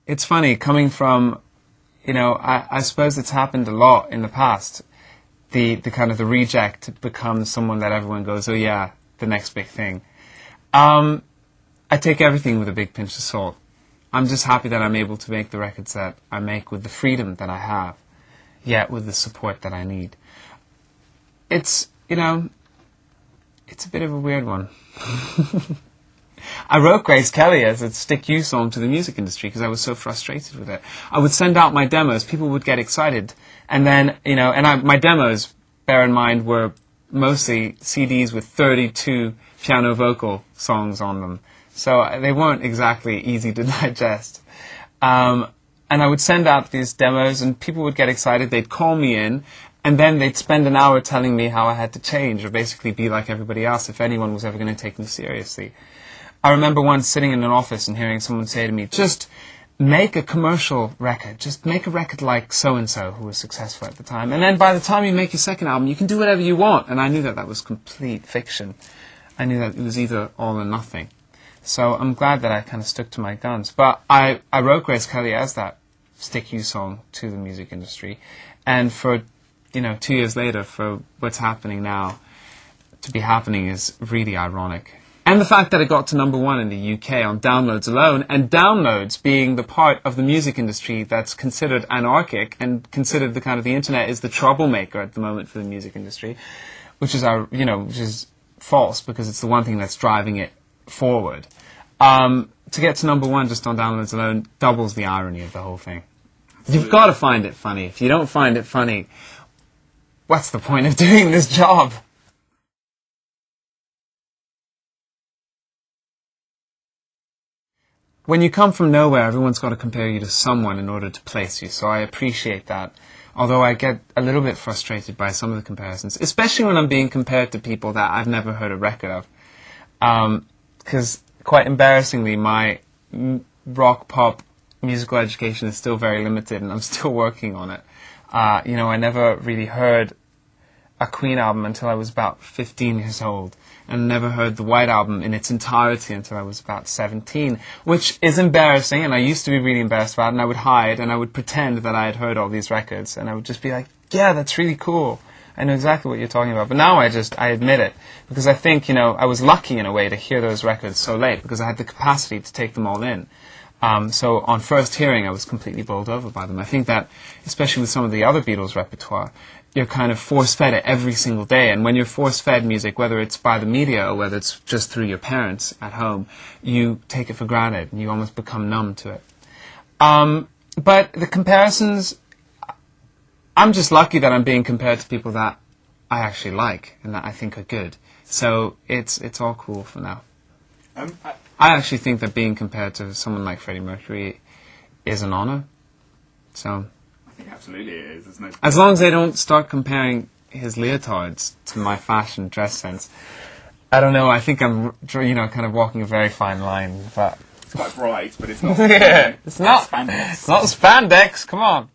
it's funny coming from, I suppose it's happened a lot in the past. The kind of the reject becomes someone that everyone goes, oh yeah, the next big thing. I take everything with a big pinch of salt. I'm just happy that I'm able to make the records that I make with the freedom that I have, yet with the support that I need. It's a bit of a weird one. I wrote Grace Kelly as a Stick You song to the music industry because I was so frustrated with it. I would send out my demos, people would get excited, and then, my demos, bear in mind, were mostly CDs with 32 piano vocal songs on them. So they weren't exactly easy to digest. And I would send out these demos and people would get excited, they'd call me in, and then they'd spend an hour telling me how I had to change or basically be like everybody else if anyone was ever going to take me seriously. I remember once sitting in an office and hearing someone say to me, just make a commercial record. Just make a record like so-and-so who was successful at the time. And then by the time you make your second album, you can do whatever you want. And I knew that that was complete fiction. I knew that it was either all or nothing. So I'm glad that I kind of stuck to my guns. But I wrote Grace Kelly as that Stick You song to the music industry. And for, 2 years later, for what's happening now to be happening is really ironic. And the fact that it got to #1 in the UK on downloads alone, and downloads being the part of the music industry that's considered anarchic and considered the kind of the internet is the troublemaker at the moment for the music industry, which is false because it's the one thing that's driving it forward. To get to #1 just on downloads alone doubles the irony of the whole thing. You've got to find it funny. If you don't find it funny, what's the point of doing this job? When you come from nowhere, everyone's got to compare you to someone in order to place you, so I appreciate that. Although I get a little bit frustrated by some of the comparisons, especially when I'm being compared to people that I've never heard a record of. Because, quite embarrassingly, my rock pop musical education is still very limited, and I'm still working on it. I never really heard a Queen album until I was about 15 years old, and never heard the White Album in its entirety until I was about 17, which is embarrassing, and I used to be really embarrassed about it, and I would hide, and I would pretend that I had heard all these records, and I would just be like, yeah, that's really cool. I know exactly what you're talking about. But now I admit it, because I think, I was lucky in a way to hear those records so late, because I had the capacity to take them all in. So on first hearing, I was completely bowled over by them. I think that, especially with some of the other Beatles repertoire, you're kind of force-fed it every single day. And when you're force-fed music, whether it's by the media or whether it's just through your parents at home, you take it for granted and you almost become numb to it. But the comparisons, I'm just lucky that I'm being compared to people that I actually like and that I think are good. So it's all cool for now. I actually think that being compared to someone like Freddie Mercury is an honor. So I think absolutely it is. There's no as long as they don't start comparing his leotards to my fashion dress sense. I don't know. I think I'm, kind of walking a very fine line. But it's quite bright, but it's not. Yeah, it's not. Spandex. It's not spandex. Come on.